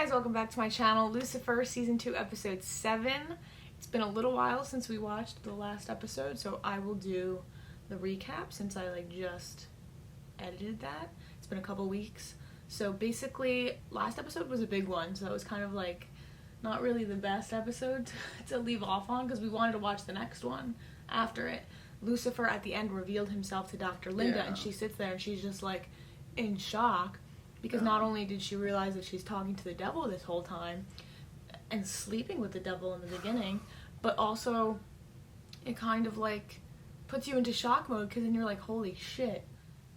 guys, welcome back to my channel, Lucifer, Season 2, Episode 7. It's been a little while since we watched the last episode, so I will do the recap since I just edited that. It's been a couple weeks. So basically, last episode was a big one, so it was kind of not really the best episode to leave off on because we wanted to watch the next one after it. Lucifer at the end revealed himself to Dr. Linda, and she sits there and she's just in shock. Because not only did she realize that she's talking to the devil this whole time and sleeping with the devil in the beginning, but also it kind of puts you into shock mode because then you're like, holy shit,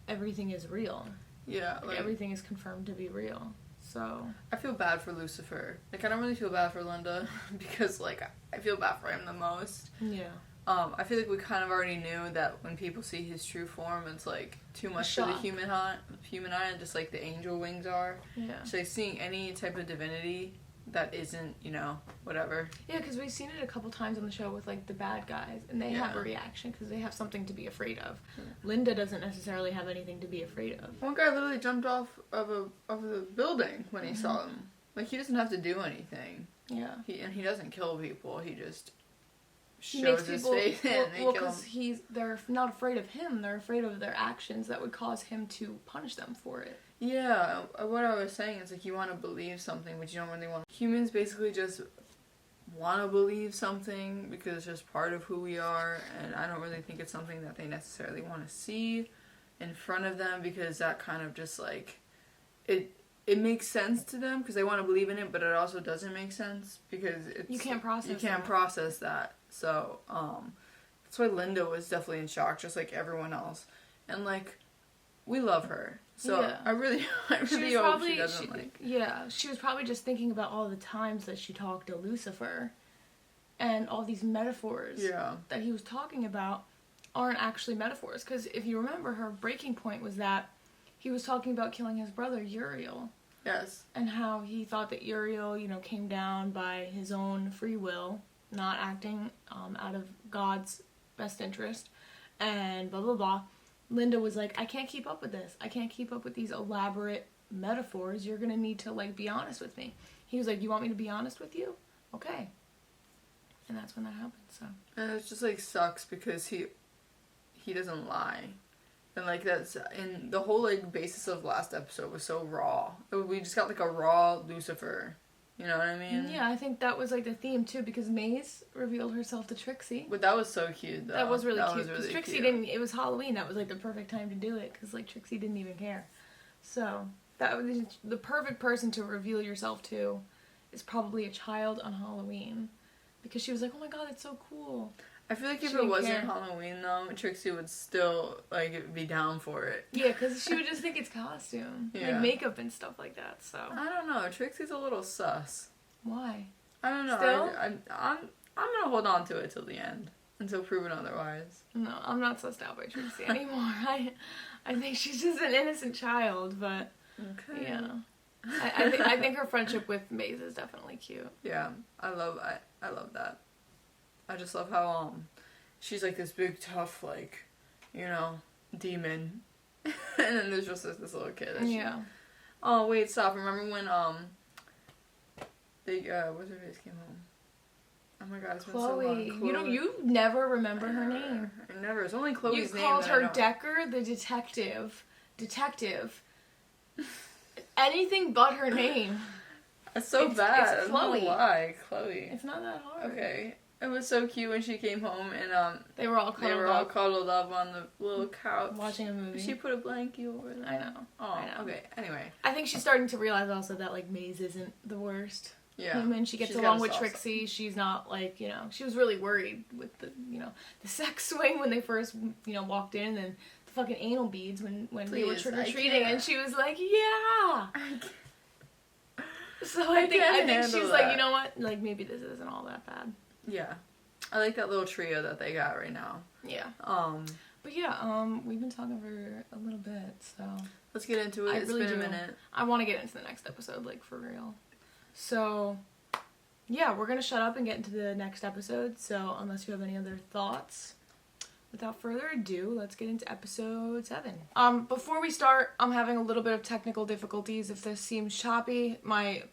everything is real. Yeah. Everything is confirmed to be real. So I feel bad for Lucifer. I don't really feel bad for Linda because I feel bad for him the most. Yeah. I feel like we kind of already knew that when people see his true form, it's too much for the human eye, and just the angel wings are. Yeah. So seeing any type of divinity that isn't, whatever. Yeah, because we've seen it a couple times on the show with the bad guys, and they have a reaction because they have something to be afraid of. Yeah. Linda doesn't necessarily have anything to be afraid of. One guy literally jumped off of the building when he saw him. He doesn't have to do anything. Yeah. He doesn't kill people. He just he makes his people, face well, because they're not afraid of him, they're afraid of their actions that would cause him to punish them for it. Yeah, what I was saying is you want to believe something, but you don't really want. Humans basically just want to believe something because it's just part of who we are, and I don't really think it's something that they necessarily want to see in front of them because that kind of just it makes sense to them because they want to believe in it, but it also doesn't make sense because you can't process that. So that's why Linda was definitely in shock, just like everyone else, and we love her. So yeah. I really hope she doesn't Yeah, she was probably just thinking about all the times that she talked to Lucifer, and all these metaphors that he was talking about aren't actually metaphors. Because if you remember, her breaking point was that he was talking about killing his brother Uriel. Yes. And how he thought that Uriel, came down by his own free will, not acting out of God's best interest, and blah, blah, blah. Linda was like, I can't keep up with this. I can't keep up with these elaborate metaphors. You're going to need to, be honest with me. He was like, you want me to be honest with you? Okay. And that's when that happened, so. And it just, sucks because he doesn't lie. And, that's, and the whole, basis of last episode was so raw. We just got, a raw Lucifer. You know what I mean? Yeah, I think that was, the theme, too, because Maze revealed herself to Trixie. But that was so cute, though. That was really cute. Because Trixie didn't, it was Halloween. That was, the perfect time to do it, because, Trixie didn't even care. So, that was the perfect person to reveal yourself to is probably a child on Halloween. Because she was like, oh my god, that's so cool. I feel if it wasn't Halloween, though, Trixie would still, be down for it. Yeah, because she would just think it's costume. Yeah. Makeup and stuff like that, so. I don't know. Trixie's a little sus. Why? I don't know. Still? I'm gonna hold on to it till the end. Until proven otherwise. No, I'm not sussed out by Trixie anymore. I think she's just an innocent child, but. Okay. Yeah. I think her friendship with Maze is definitely cute. Yeah. I love that. I just love how, she's this big, tough, demon. And then there's just this little kid. Oh, wait, stop. Remember when, what's her face came home? Oh my god, it's been so long. Chloe. You never remember her name. I never. It's only Chloe's name. You called her Decker, the detective. Anything but her name. It's so bad. It's Chloe. I don't know why. Chloe. It's not that hard. Okay. It was so cute when she came home and they were all cuddled up on the little couch watching a movie. She put a blankie over them. I know. Oh, I know. Okay. Anyway, I think she's starting to realize also that Maze isn't the worst. Yeah. When she gets along with Trixie, she's not she was really worried with the the sex swing when they first walked in, and the fucking anal beads when they were trick or treating, and she was like, yeah. So I think she's you know what, maybe this isn't all that bad. Yeah. I like that little trio that they got right now. Yeah. But yeah, we've been talking for a little bit, so. Let's get into it. It's been a minute. I want to get into the next episode, for real. So, yeah, we're going to shut up and get into the next episode, so unless you have any other thoughts. Without further ado, let's get into episode 7. Before we start, I'm having a little bit of technical difficulties. If this seems choppy, my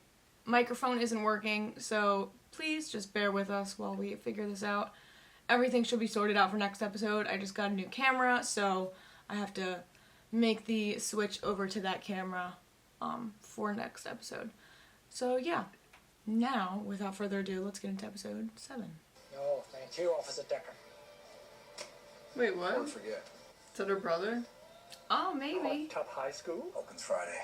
microphone isn't working, so please just bear with us while we figure this out. Everything should be sorted out for next episode. I just got a new camera, so I have to make the switch over to that camera for next episode. So yeah, now, without further ado, let's get into episode 7. No, thank you, Officer Decker. Wait, what? Don't forget. Is that her brother? Oh, maybe. Hot Top High School? Opens Friday.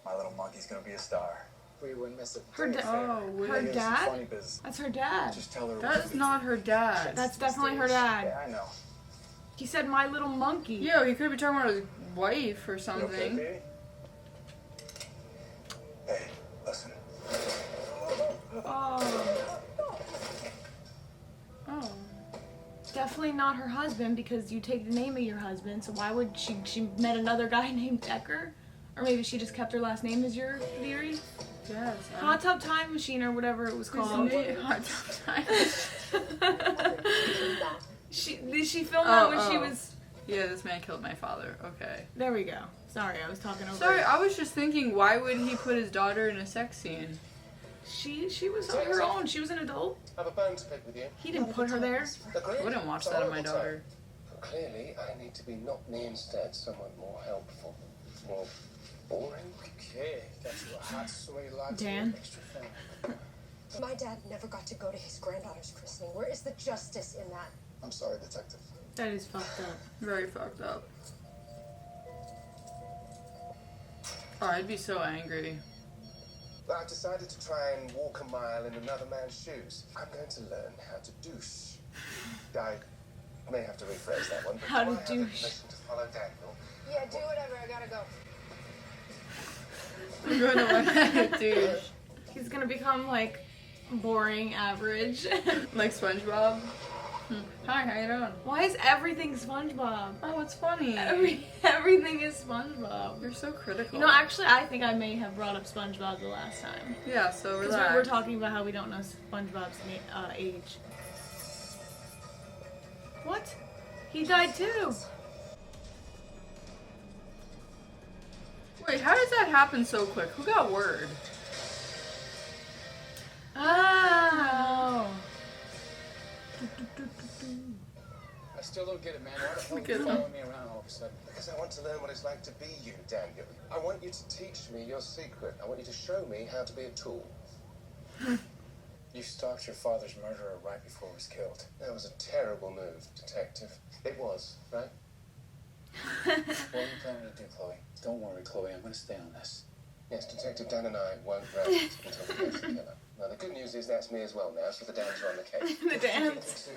My little monkey's gonna be a star. We wouldn't miss it. Her dad. Oh, wait. Her Here's some dad? funny biz. That's her dad. Just tell her. That is not her dad. That's definitely her dad. Yeah, I know. He said my little monkey. Yo, he could be talking about his wife or You something. okay, baby? Hey, listen. Oh. Oh. Definitely not her husband, because you take the name of your husband, so why would she met another guy named Decker? Or maybe she just kept her last name as your theory? Yes. Hot Tub Time Machine, or whatever it was called. Hot Tub Time. Did she film that when she was... Yeah, this man killed my father. Okay. There we go. Sorry, I was talking over Sorry, it. I was just thinking, why would he put his daughter in a sex scene? She was on her own. She was an adult. I have a bone to pick with you. He didn't put her there. Agreed. I wouldn't watch It's a that of my horrible daughter. time. But clearly, I need to be not me instead, someone more helpful, more boring. Okay, that's your hot, sweaty life. Dan? Extra fun. My dad never got to go to his granddaughter's christening. Where is the justice in that? I'm sorry, Detective. That is fucked up. Very fucked up. Oh, I'd be so angry. But I've decided to try and walk a mile in another man's shoes. I'm going to learn how to douche. I may have to rephrase that one. But How do to I have the douche. permission to follow Daniel? Yeah, do whatever. I gotta go. I'm going to learn how to douche. He's gonna become, like, boring, average. Like SpongeBob. Hi, how you doing? Why is everything SpongeBob? Oh, it's funny. Everything is SpongeBob. You're so critical. You know, actually, I think I may have brought up SpongeBob the last time. Yeah, so Because relax. we were talking about how we don't know SpongeBob's age. What? He died too. Wait, how does that happen so quick? Who got word? Oh. I still don't get it, man. Why the hell are Because you following me around all of a sudden? Because I want to learn what it's like to be you, Daniel. I want you to teach me your secret. I want you to show me how to be a tool. You stalked your father's murderer right before he was killed. That was a terrible move, Detective. It was, right? What are you planning to do, Chloe? Don't worry, Chloe. I'm going to stay on this. Yes, Detective Dan and I won't rest until we catch the killer. Now, the good news is that's me as well now, so the Dans are on the case. The dance.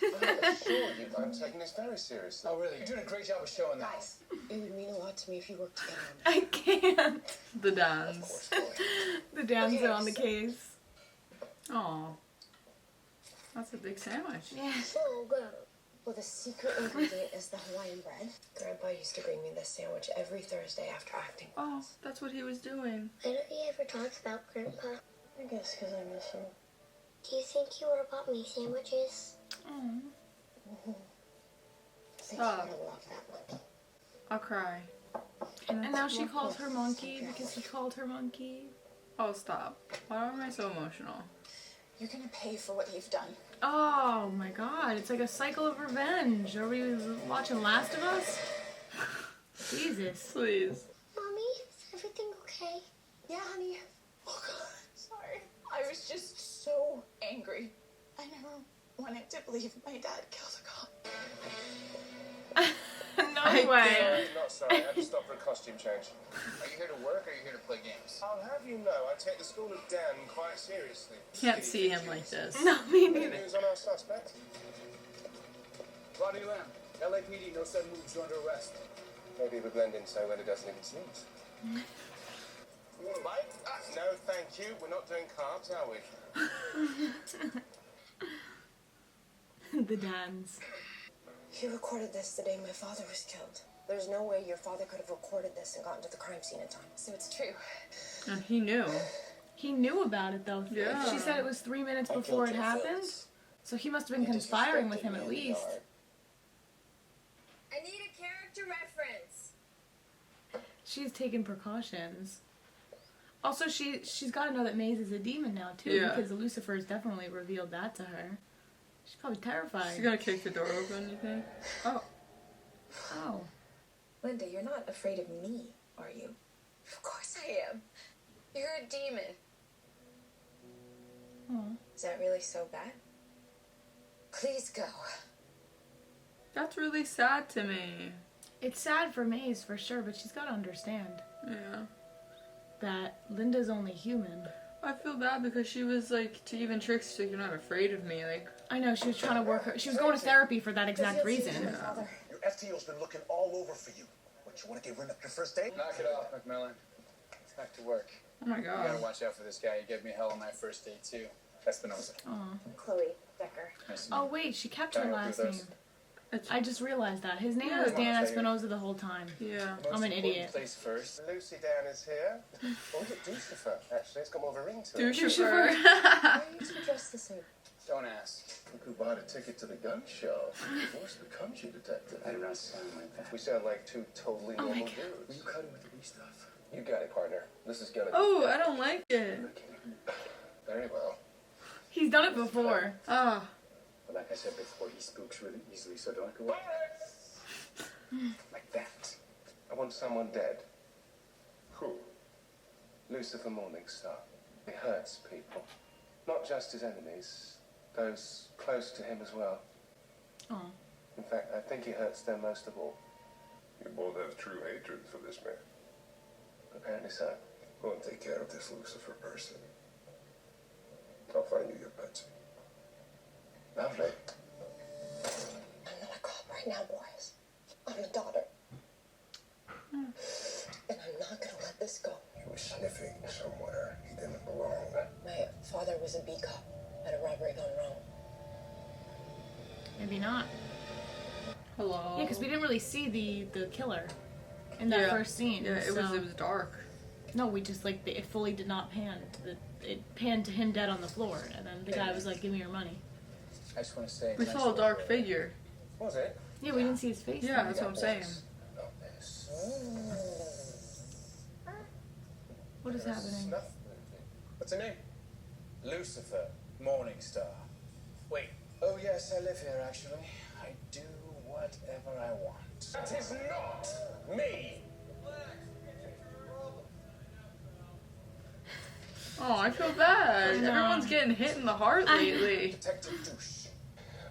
I assure you, I'm taking this very seriously. Oh, really? You're doing a great job of showing that. Guys, it would mean a lot to me if you worked together on I can't. The Of dance. course, Chloe. The dance are on the case. Aw. That's a big sandwich. Yeah. So good. Well, the secret ingredient is the Hawaiian bread. Grandpa used to bring me this sandwich every Thursday after acting. Oh, that's what he was doing. Why don't you ever talk about Grandpa? I guess because I miss him. Do you think he would have bought me sandwiches? I think Oh. he would have loved that one. I'll cry. And now she calls her monkey because he called her monkey. Oh, stop. Why am I so emotional? You're gonna pay for what you've done. Oh my god, it's like a cycle of revenge. Are we watching Last of Us? Jesus. Please. Mommy, is everything okay? Yeah, honey. Oh, God. Sorry. I was just so angry. I never wanted to believe my dad killed a cop. No I way. can't. I'm not sorry, I had to stop for a costume change. Are you here to work or are you here to play games? I'll have you know, I take the school of Dan quite seriously. Can't see him like this. No, me Any neither. news on our suspect? Rodney Lamb, LAPD, no sudden moves, you're under arrest. Maybe we blend in so well it doesn't even sneeze. You want a bite? No, thank you. We're not doing carbs, are we? The dance. He recorded this the day my father was killed. There's no way your father could have recorded this and gotten to the crime scene in time. So it's true. And he knew. He knew about it though. Yeah. She said it was 3 minutes I before killed it your happened. fellas. So he must have been You conspiring with disrespected him me at in the least. yard. I need a character reference. She's taking precautions. Also, she's got to know that Maze is a demon now, too, Yeah. because Lucifer's definitely revealed that to her. She's probably terrified. She's gonna kick the door open, you think? Oh. Oh. Linda, you're not afraid of me, are you? Of course I am. You're a demon. Oh. Is that really so bad? Please go. That's really sad to me. It's sad for Maze, for sure, but she's got to understand Yeah. that Linda's only human. I feel bad because she was like, to even trick, she's like, you're not afraid of me. Like, I know, she was trying to work her... She was going to therapy for that exact reason. Father. Your FTO's been looking all over for you. What, you want to get rid of your first date? Knock it off, Macmillan. It's back to work. oh my You gotta god. watch out for this guy. He gave me hell on my first date, too. Espinosa. Oh. Chloe Decker. Nice to meet Oh, you. wait, she kept Can I her help you last with name. this? It's, I just realized that. His name Yeah. was Dan Come on, say it. Espinosa the whole time. yeah. The most I'm an important idiot. Place first. Lucy Dan is here. Or is it Lucifer, actually? It's got more of a ring to it. Lucifer. Why are you two dressed the same? Don't ask. You could buy a ticket to the gun show. What's becomes you, detective? I do not sound like that. We sound like two totally Oh my normal God. dudes. Will you cut it with the wee stuff? You got it, partner. This is gonna Oh, be I don't like it. very well. He's done it before. Ah. But like I said before, he spooks really easily, so don't go like that. I want someone dead. Who? Lucifer Morningstar. He hurts people. Not just his enemies, those close to him as well. Oh. In fact, I think he hurts them most of all. You both have true hatred for this man. Apparently so. Go and take care of this Lucifer person. I'll find you your Betsy. Lovely. I'm not a cop right now, boys. I'm a daughter. And I'm not gonna let this go. He was sniffing somewhere. He didn't belong. My father was a B cop at a robbery gone wrong. Maybe not. Hello. Yeah, because we didn't really see the killer in that Yeah. first scene. Yeah, it so- was dark. No, we just, like, it fully did not pan. It panned to him dead on the floor, and then the guy was like, give me your money. I just want to say. We nice saw a work, dark Ray. figure. Was it? Yeah, we didn't see his face. Yeah, though. that's what I'm saying. Not this. What is happening? Snuff movie. What's her name? Lucifer Morningstar. Wait. Oh, yes, I live here, actually. I do whatever I want. That is not me. Oh, I feel bad. I know. Everyone's getting hit in the heart lately. Detective Douche.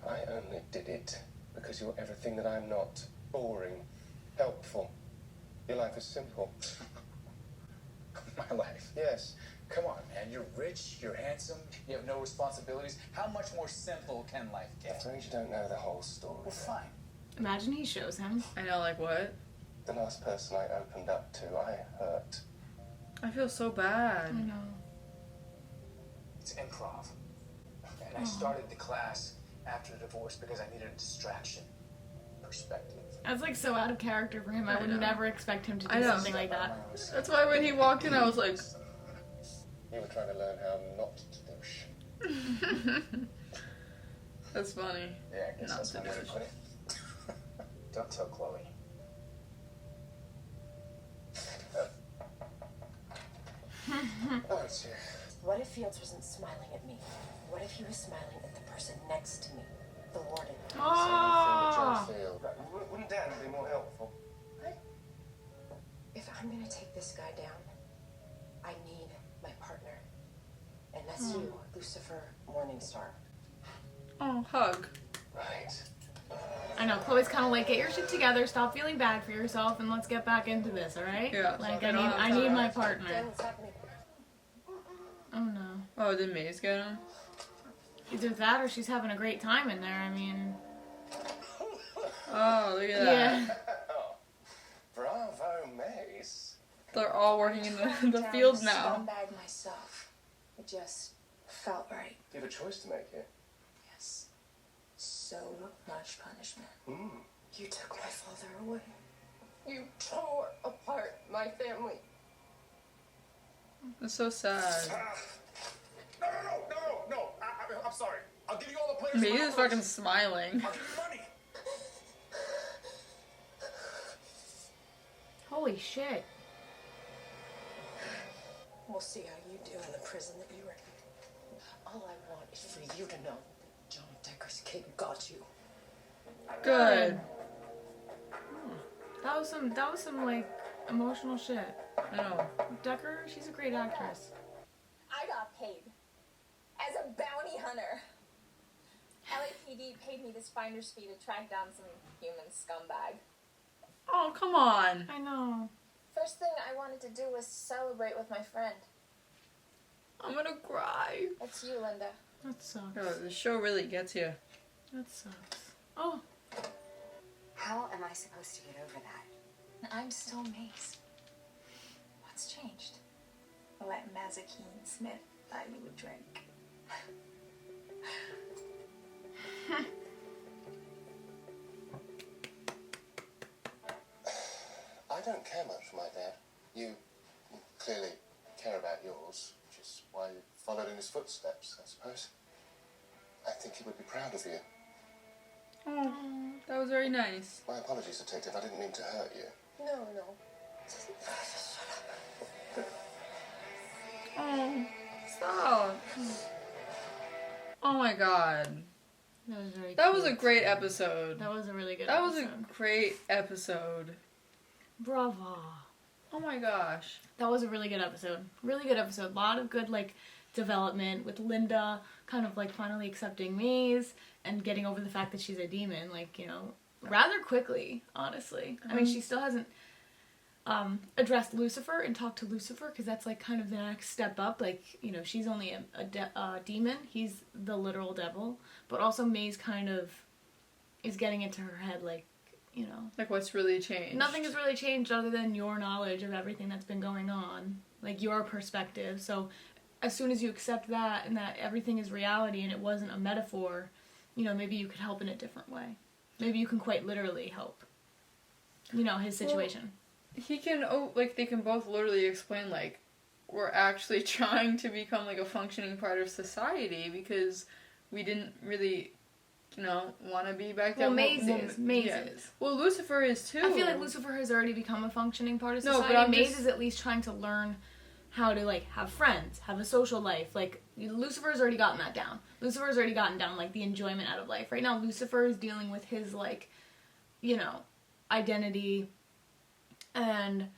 I only did it because you're everything that I'm not. Boring. Helpful. Your life is simple. My life. Yes. Come on, man. You're rich, you're handsome, you have no responsibilities. How much more simple can life I'm get? afraid you don't know the whole story. Well, fine. Imagine he shows him. I know, like what? The last person I opened up to, I hurt. I feel so I bad. know. It's improv. And I started the class after the divorce because I needed a distraction. Perspective. That's like so out of character for him. I I would know. never expect him to I do know. something like that. That's why when he walked in, I was like, You were trying to learn how not to douche. that's funny. Yeah, I guess Not that's to one way to douche. put it. Don't tell Chloe. Oh, it's here. What if Fields wasn't smiling at me? What if he was smiling at the person next to me? The warden. Oh! Wouldn't Dan be more helpful? If I'm gonna take this guy down, I need my partner. And that's you, Lucifer Morningstar. Oh, hug. Right. I know, Chloe's kind of like, get your shit together, stop feeling bad for yourself, and let's get back into this, alright? Yeah. Like, I I don't need, have I time. need my partner. Dan, what's happening? Oh no. Oh, did Maze get him? Either that or she's having a great time in there, I mean... Oh, look at that. Yeah. Oh, bravo, Mace. They're all working in the field now. Scumbag myself. It just felt right. You have a choice to make here. Yes. So much punishment. You took my father away. You tore apart my family. It's so sad. No. I'm sorry. I'll give you all the players. Maze is fucking smiling. I'll give you money. Holy shit. We'll see how you do in the prison that you were in. All I want is for you to know John Decker's kid got you. Good. That was some like emotional shit. I know. Decker, she's a great actress. I got paid as a bounty hunter. LAPD paid me this finder's fee to track down some human scumbag. Oh, come on. I know. First thing I wanted to do was celebrate with my friend. I'm gonna cry. That's you, Linda. That sucks. Oh, the show really gets you. That sucks. Oh. How am I supposed to get over that? I'm still Maze. What's changed? Let Mazakine Smith buy you a drink. I don't care much for my dad. You clearly care about yours, which is why you followed in his footsteps, I suppose. I think he would be proud of you. Oh, that was very nice. My apologies, Detective. I didn't mean to hurt you. No. Oh, stop. Oh my god. That was very That was a cute. great episode. That was a really good That was episode. a great episode. Bravo. Oh my gosh. That was a really good episode. Really good episode. A lot of good, like, development with Linda kind of, like, finally accepting Maze and getting over the fact that she's a demon, like, you know, rather quickly, honestly. I mean, she still hasn't addressed Lucifer and talked to Lucifer, because that's, like, kind of the next step up. Like, you know, she's only a demon. He's the literal devil. But also Maze kind of is getting into her head, like, you know. Like, what's really changed? Nothing has really changed other than your knowledge of everything that's been going on. Like, your perspective. So, as soon as you accept that and that everything is reality and it wasn't a metaphor, you know, maybe you could help in a different way. Maybe you can quite literally help, you know, his situation. Well, he can, they can both literally explain, like, we're actually trying to become, like, a functioning part of society because we didn't really, you know, want to be back then. Well, Maze is. Well, Lucifer is too. I feel like Lucifer has already become a functioning part of No, society. but Maze is at least trying to learn how to, like, have friends, have a social life. Like, Lucifer's already gotten that down. Lucifer's already gotten down, like, the enjoyment out of life. Right now, Lucifer is dealing with his, like, you know, identity and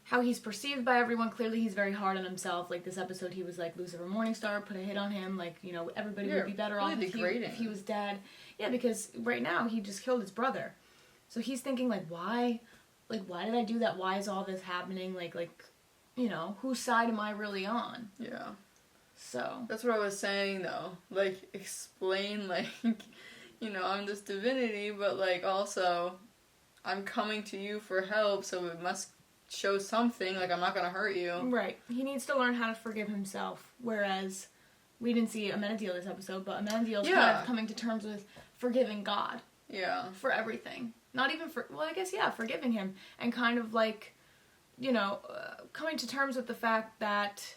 how he's perceived by everyone. Clearly, he's very hard on himself. Like, this episode, he was like, Lucifer Morningstar put a hit on him. Like, you know, everybody would be better off if he was dead. Yeah, because right now, he just killed his brother. So he's thinking, like, why? Like, why did I do that? Why is all this happening? Like, you know, whose side am I really on? Yeah. So. That's what I was saying, though. Like, explain, like, you know, I'm this divinity, but, like, also, I'm coming to you for help, so it must show something. Like, I'm not gonna hurt you. Right. He needs to learn how to forgive himself, whereas we didn't see Amenadiel this episode, but Amenadiel's kind of coming to terms with forgiving God. Yeah. For everything. Not even for, well, I guess, yeah, forgiving him. And kind of, like, you know, coming to terms with the fact that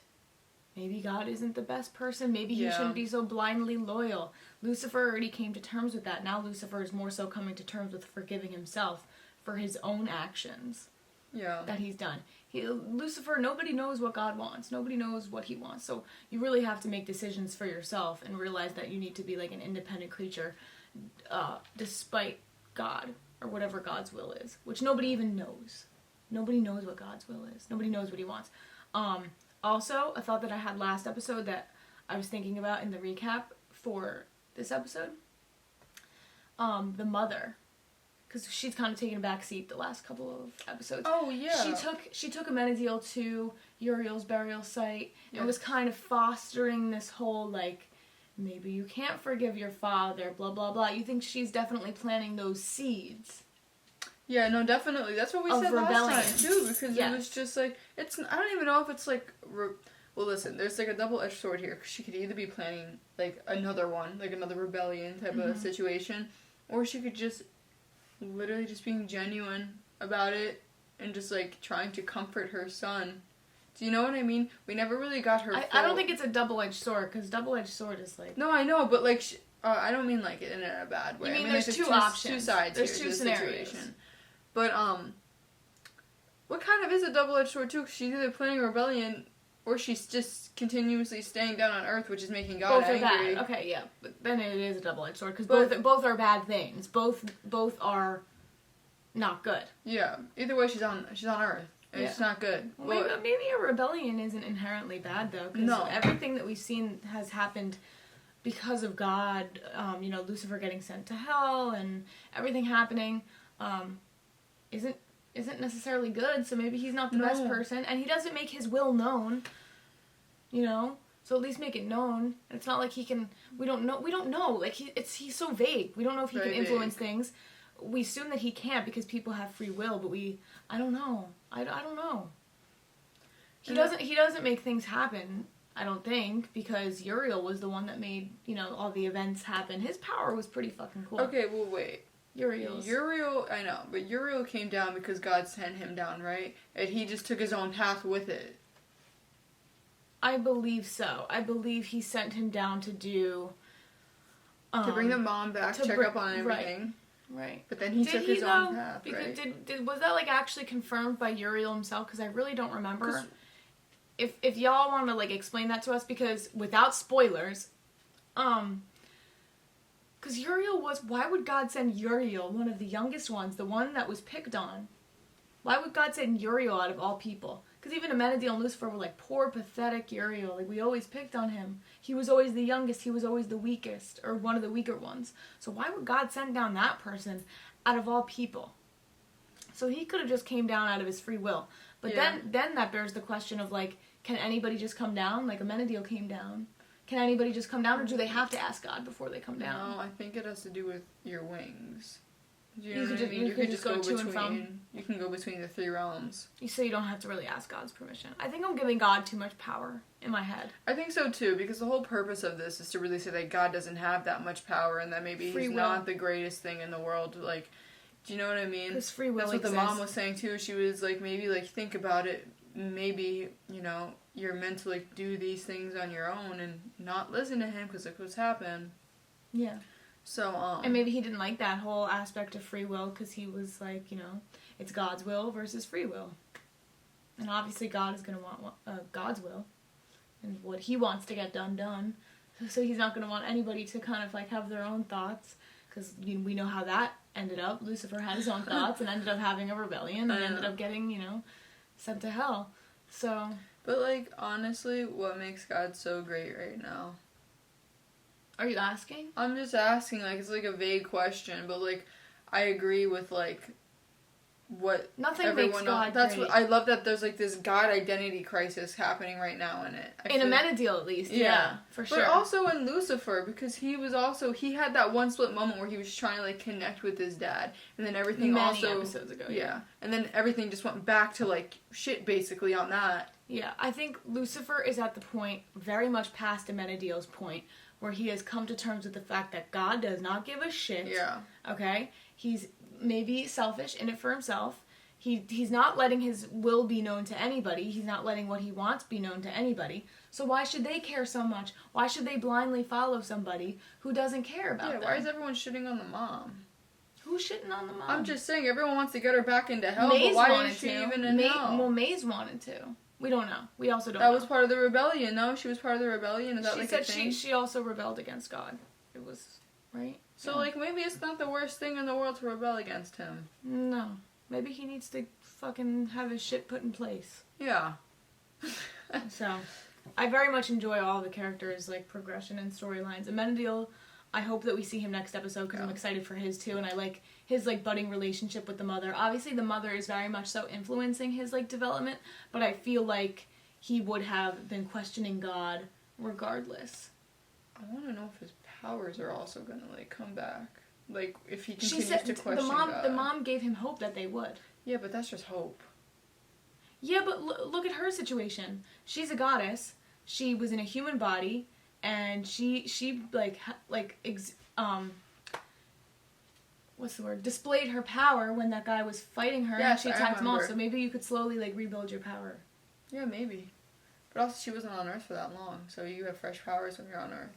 maybe God isn't the best person. Maybe he shouldn't be so blindly loyal. Lucifer already came to terms with that. Now Lucifer is more so coming to terms with forgiving himself for his own actions that he's done. Lucifer, nobody knows what God wants. Nobody knows what he wants. So you really have to make decisions for yourself and realize that you need to be like an independent creature despite God or whatever God's will is, which nobody even knows. Nobody knows what God's will is. Nobody knows what he wants. Also, a thought that I had last episode that I was thinking about in the recap for this episode. The mother. Because she's kind of taken a back seat the last couple of episodes. Oh, yeah. She took Amenadiel to Uriel's burial site and was kind of fostering this whole, like, maybe you can't forgive your father, blah, blah, blah. You think she's definitely planting those seeds. Yeah, no, definitely. That's what we said last time, too, because it was just, like, it's, I don't even know if it's, like, well, listen, there's, like, a double-edged sword here, because she could either be planning, like, another one, like, another rebellion type of situation, or she could just literally just being genuine about it and just, like, trying to comfort her son. Do you know what I mean? We never really got her I don't think it's a double-edged sword, because double-edged sword is, like... No, I know, but, like, I don't mean, like, in a bad way. You mean, I mean there's like, two options. Two sides there's here two to the scenarios. situation. But, what kind of is a double-edged sword, too? Because she's either planning a rebellion Or she's just continuously staying down on Earth, which is making God both are angry. bad. Okay, yeah, but then it is a double-edged sword because But- both are bad things. Both are not good. Yeah. Either way, she's on Earth. And It's not good. Well, maybe a rebellion isn't inherently bad though, because No. everything that we've seen has happened because of God. Lucifer getting sent to hell and everything happening isn't necessarily good. So maybe he's not the best person, and he doesn't make his will known. So at least make it known. And it's not like he can. We don't know. Like he's so vague. We don't know if he Very can influence things. We assume that he can't because people have free will, but I don't know. I don't know. He doesn't make things happen, I don't think, because Uriel was the one that made, all the events happen. His power was pretty fucking cool. Okay, well, wait. Uriel, I know, but Uriel came down because God sent him down, right? And he just took his own path with it. I believe so. I believe he sent him down to do... to bring the mom back, check up on everything. Right. But then he took his own path, because right? was that, actually confirmed by Uriel himself? Because I really don't remember. If y'all want to, explain that to us, because without spoilers, because Uriel was... Why would God send Uriel, one of the youngest ones, the one that was picked on? Why would God send Uriel out of all people? Because even Amenadiel and Lucifer were poor, pathetic Uriel. We always picked on him. He was always the youngest. He was always the weakest, or one of the weaker ones. So why would God send down that person out of all people? So he could have just came down out of his free will. But then that bears the question of, can anybody just come down? Amenadiel came down. Can anybody just come down, or do they have to ask God before they come down? No, I think it has to do with your wings. Do you know You what could I mean? You could just go to and between. from. You can go between the three realms. So you don't have to really ask God's permission. I think I'm giving God too much power in my head. I think so too, because the whole purpose of this is to really say that God doesn't have that much power, and that maybe Free he's will. not the greatest thing in the world. Do you know what I mean? Because free will That's what exists. the mom was saying too. She was maybe think about it. Maybe you're meant to do these things on your own and not listen to him because look what's happened. Yeah. So and maybe he didn't like that whole aspect of free will because he was it's God's will versus free will, and obviously God is gonna want God's will and what he wants to get done. So he's not gonna want anybody to kind of have their own thoughts, because we know how that ended up. Lucifer had his own thoughts and ended up having a rebellion and ended up getting sent to hell. So. But honestly, what makes God so great right now? Are you asking? I'm just asking, it's a vague question, but I agree with what Nothing everyone makes God That's great. what I love, that there's this God identity crisis happening right now in it. In Amenadiel, at least, yeah, for sure. But also in Lucifer, because he had that one split moment where he was trying to connect with his dad, and then everything Many episodes ago, yeah. And then everything just went back to shit basically on that. Yeah, I think Lucifer is at the point, very much past Amenadiel's point, where he has come to terms with the fact that God does not give a shit. Yeah. Okay? He's maybe selfish, in it for himself. He's not letting his will be known to anybody. He's not letting what he wants be known to anybody. So why should they care so much? Why should they blindly follow somebody who doesn't care about them? Why is everyone shitting on the mom? Who's shitting on the mom? I'm just saying, everyone wants to get her back into hell, Maze but why wanted is she to. even in hell? Well, Maze wanted to. We don't know. We also don't That know. was part of the rebellion, no? She was part of the rebellion? Is that She a said thing? she also rebelled against God. It was, right? So, maybe it's not the worst thing in the world to rebel against him. No. Maybe he needs to fucking have his shit put in place. Yeah. So, I very much enjoy all the characters, progression and storylines. Amenadiel, I hope that we see him next episode, because I'm excited for his too, and I like his budding relationship with the mother. Obviously the mother is very much so influencing his development, but I feel like he would have been questioning God regardless. I want to know if his powers are also gonna come back. If he continues to question the God. mom gave him hope that they would. Yeah, but that's just hope. Yeah, but look at her situation. She's a goddess. She was in a human body, and she what's the word? Displayed her power when that guy was fighting her, and Yes, she I attacked him all. remember. So maybe you could slowly rebuild your power. Yeah, maybe. But also, she wasn't on Earth for that long, so you have fresh powers when you're on Earth.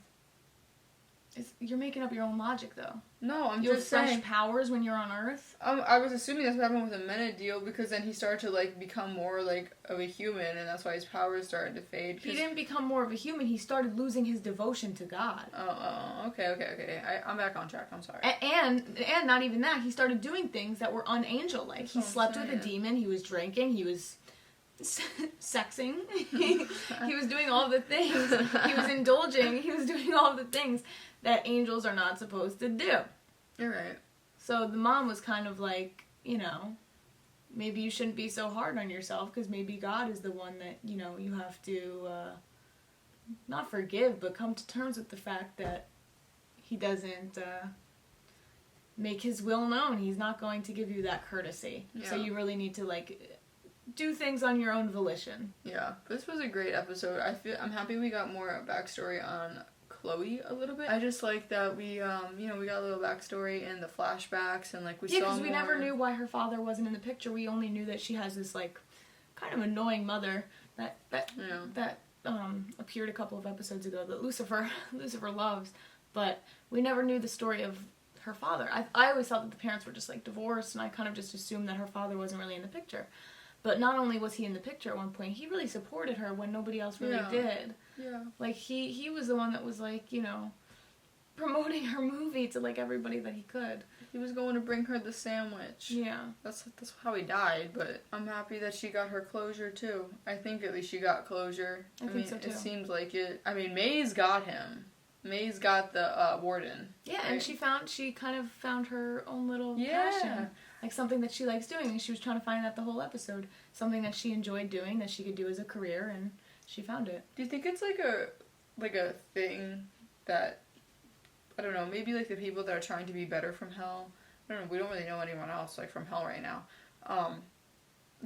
You're making up your own logic, though. No, I'm You have just fresh saying. powers when you're on Earth? I was assuming that's what happened with the Mena deal, because then he started to, like, become more, like, of a human, and that's why his powers started to fade. He didn't become more of a human. He started losing his devotion to God. Okay. I'm back on track. I'm sorry. And not even that. He started doing things that were unangel-like. He slept with a demon. He was drinking. He was sexing. He was doing all the things. He was indulging. He was doing all the things that angels are not supposed to do. You're right. So the mom was kind of like, maybe you shouldn't be so hard on yourself, because maybe God is the one that, you have to not forgive, but come to terms with the fact that he doesn't make his will known. He's not going to give you that courtesy. Yeah. So you really need to, like, do things on your own volition. Yeah, this was a great episode. I'm happy we got more backstory on Chloe a little bit. I just like that we we got a little backstory in the flashbacks, and like we saw more. Yeah, because we never knew why her father wasn't in the picture. We only knew that she has this like kind of annoying mother that appeared a couple of episodes ago that Lucifer loves, but we never knew the story of her father. I always thought that the parents were just like divorced, and I kind of just assumed that her father wasn't really in the picture. But not only was he in the picture at one point, he really supported her when nobody else really did. Yeah. Like, he was the one that was, like, promoting her movie to, like, everybody that he could. He was going to bring her the sandwich. Yeah. That's how he died, but I'm happy that she got her closure, too. I think at least she got closure. I think so, too. It seems like it. I mean, May's got him. May's got the warden. Yeah, right? And she kind of found her own little passion. Like, something that she likes doing, and she was trying to find that the whole episode. Something that she enjoyed doing, that she could do as a career, and she found it. Do you think it's like a thing that, I don't know, maybe like the people that are trying to be better from hell, I don't know, we don't really know anyone else like from hell right now,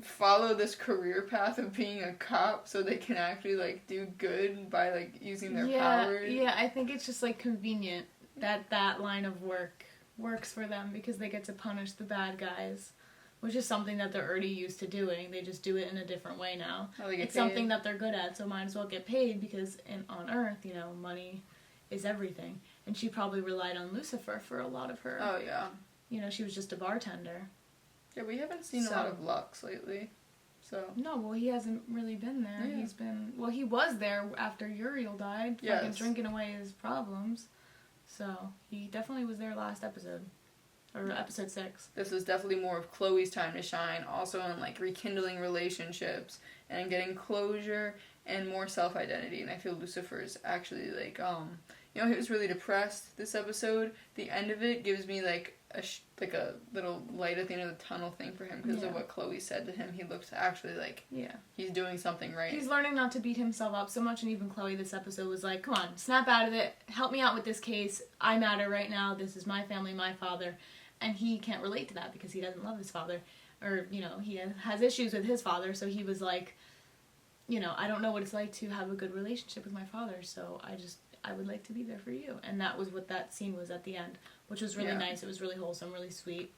follow this career path of being a cop so they can actually like do good by like using their powers? Yeah, I think it's just like convenient that line of work works for them, because they get to punish the bad guys, which is something that they're already used to doing. They just do it in a different way now. It's something that they're good at, so might as well get paid, because on Earth, money is everything. And she probably relied on Lucifer for a lot of her. Oh, yeah. She was just a bartender. Yeah, we haven't seen a lot of Lux lately, so... No, well, he hasn't really been there. Yeah. He was there after Uriel died, fucking drinking away his problems. So, he definitely was there last episode. Or episode 6. This was definitely more of Chloe's time to shine, also in, like, rekindling relationships, and getting closure, and more self-identity. And I feel Lucifer's actually, like, he was really depressed this episode. The end of it gives me, like, a little light at the end of the tunnel thing for him, because of what Chloe said to him. He looks actually like he's doing something right. He's learning not to beat himself up so much, and even Chloe this episode was like, come on, snap out of it, help me out with this case, I matter right now, this is my family, my father. And he can't relate to that because he doesn't love his father, or, he has issues with his father, so he was like, I don't know what it's like to have a good relationship with my father, so I would like to be there for you. And that was what that scene was at the end, which was really nice. It was really wholesome, really sweet.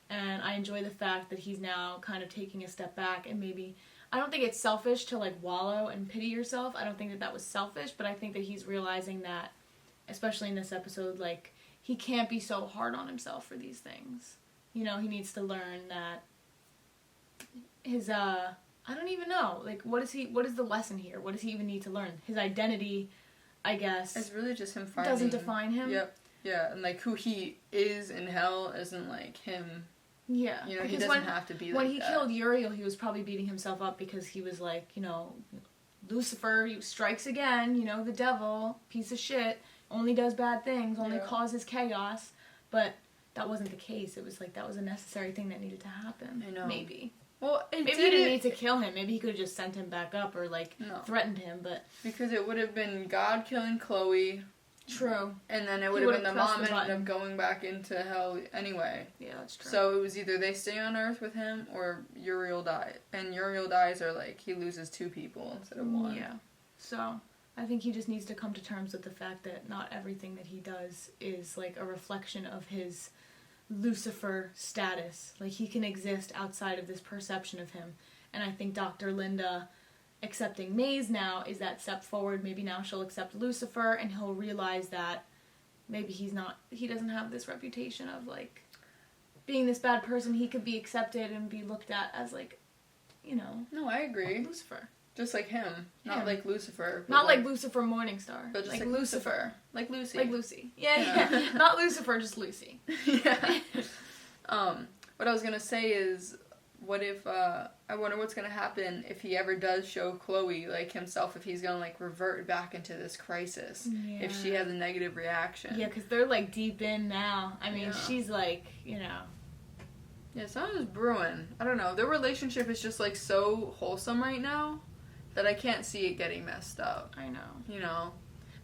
And I enjoy the fact that he's now kind of taking a step back, and maybe, I don't think it's selfish to like wallow and pity yourself. I don't think that was selfish, but I think that he's realizing that, especially in this episode, like, he can't be so hard on himself for these things. He needs to learn that his, I don't even know, like, what is the lesson here? What does he even need to learn? His identity, I guess. It's really just him finding... Doesn't define him. Yep. Yeah, and, like, who he is in hell isn't, like, him. Yeah. He doesn't have to be like that. When he killed Uriel, he was probably beating himself up because he was like, Lucifer, he strikes again, the devil, piece of shit, only does bad things, only causes chaos. But that wasn't the case. It was like, that was a necessary thing that needed to happen. I know. Maybe. Well, maybe he didn't need to kill him. Maybe he could have just sent him back up or, like, threatened him, but... Because it would have been God killing Chloe. True. And then it would have been the mom ended up going back into hell anyway. Yeah, that's true. So it was either they stay on Earth with him or Uriel dies. And Uriel dies, or, like, he loses 2 people instead of 1. Yeah. So, I think he just needs to come to terms with the fact that not everything that he does is, like, a reflection of his Lucifer status. Like, he can exist outside of this perception of him. And I think Dr. Linda accepting Maze now is that step forward. Maybe now she'll accept Lucifer, and he'll realize that maybe he doesn't have this reputation of, like, being this bad person. He could be accepted and be looked at as, like, you know. No, I agree. Lucifer. Just like him. Not like Lucifer. Not like Lucifer Morningstar. But just like Lucifer. Like Lucy. Like Lucy. Yeah. Not Lucifer, just Lucy. Yeah. What I was gonna say is, what if, I wonder what's gonna happen if he ever does show Chloe, like, himself, if he's gonna, like, revert back into this crisis. Yeah. If she has a negative reaction. Yeah, because they're, like, deep in now. I mean, she's, like, you know. Yeah, something's brewing. I don't know. Their relationship is just, like, so wholesome right now that I can't see it getting messed up. I know. You know?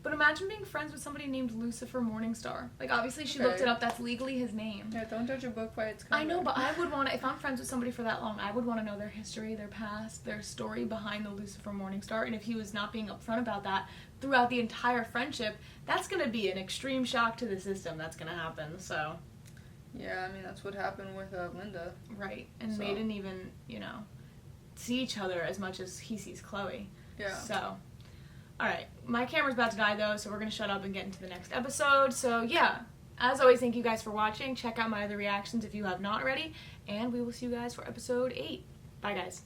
But imagine being friends with somebody named Lucifer Morningstar. Like, obviously she looked it up. That's legally his name. Yeah, don't judge a book by its cover. I know, but I would want to, if I'm friends with somebody for that long, I would want to know their history, their past, their story behind the Lucifer Morningstar. And if he was not being upfront about that throughout the entire friendship, that's going to be an extreme shock to the system that's going to happen, so. Yeah, I mean, that's what happened with Linda. Right. And they didn't even, you know, see each other as much as he sees Chloe. Yeah. So, alright. My camera's about to die, though, so we're going to shut up and get into the next episode. So, yeah. As always, thank you guys for watching. Check out my other reactions if you have not already. And we will see you guys for episode 8. Bye, guys.